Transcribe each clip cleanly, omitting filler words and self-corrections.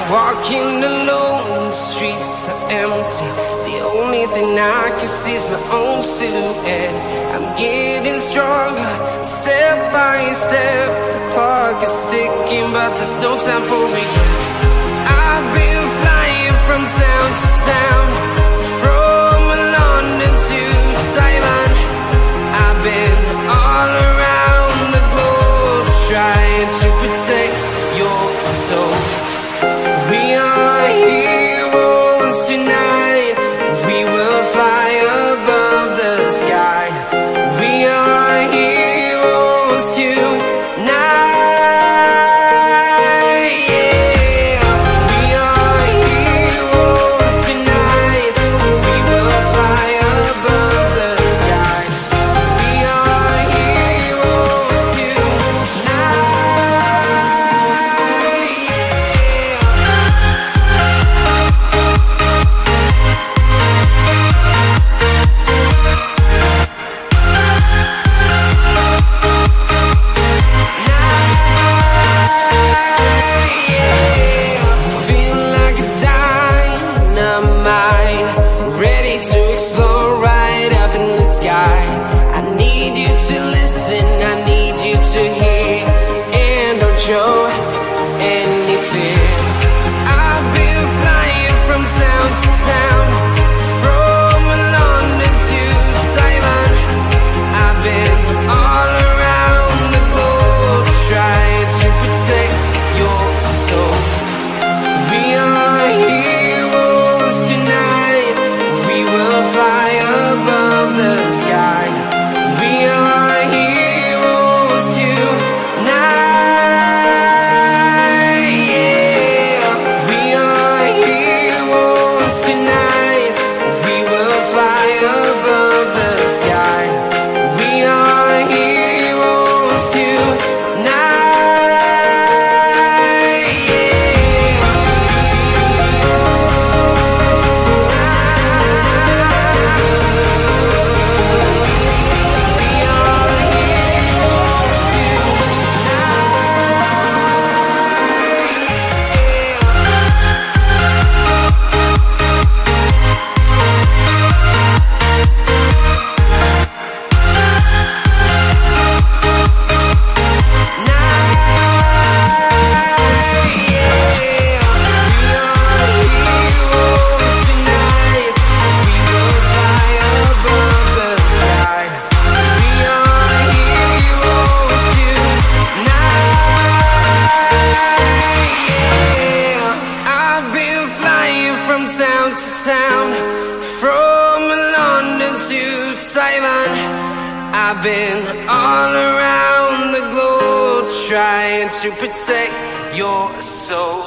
Walking alone, the streets are empty. The only thing I can see is my own silhouette. I'm getting stronger, step by step. The clock is ticking, but there's no time for regrets. I've been flying from town to town, from London to Taiwan. I've been all around the globe, trying to protect your soul. We are heroes tonight. We will fly above the sky. We are heroes tonight. Yeah. We are heroes tonight. We will fly above the sky. We are heroes tonight. Show any fear. I've been flying from town to town, from London to Taiwan. I've been all around the globe, trying to protect your soul. We are heroes tonight. We will fly above the sky. We are heroes tonight. I've been all around the globe, trying to protect your soul.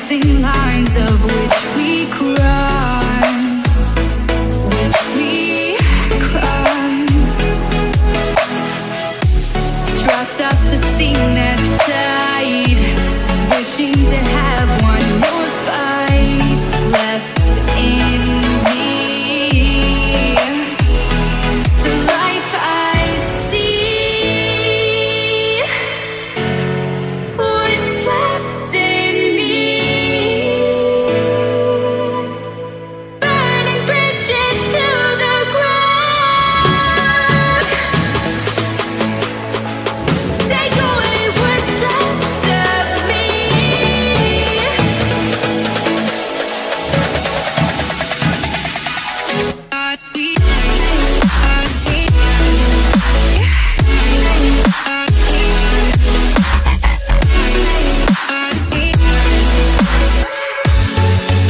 connecting lines of which we cross, dropped off the scene that side, wishing to have one more fight left in me. The life I see, what's left in me. Burning bridges to the ground. Take away what's left of me.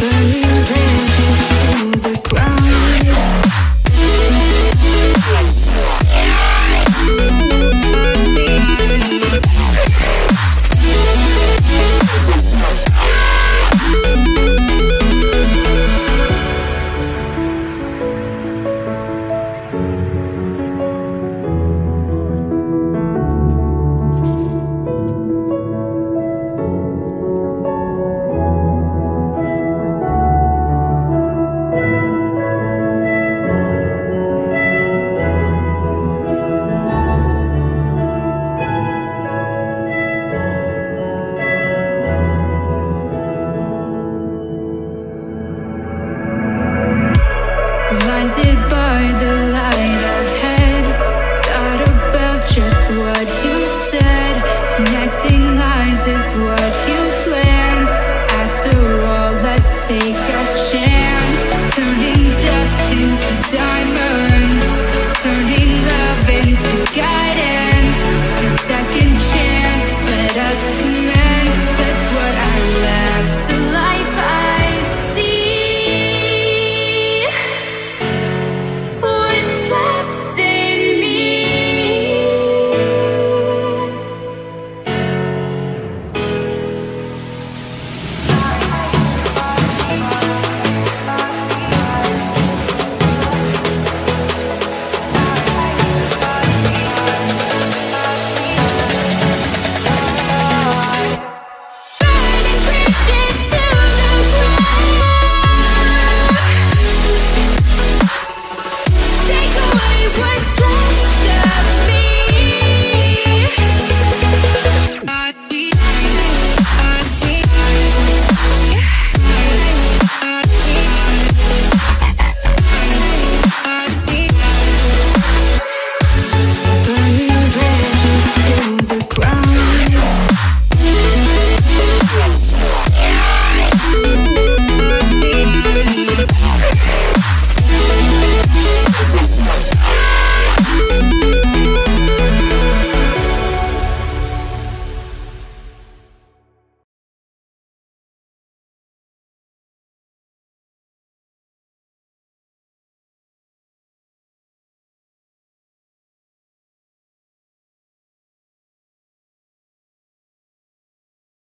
Burning bridges to the ground. Blinded by the light ahead, thought about just what you said. Connecting lives is what you planned. After all, let's take a chance. Turning dust into diamonds.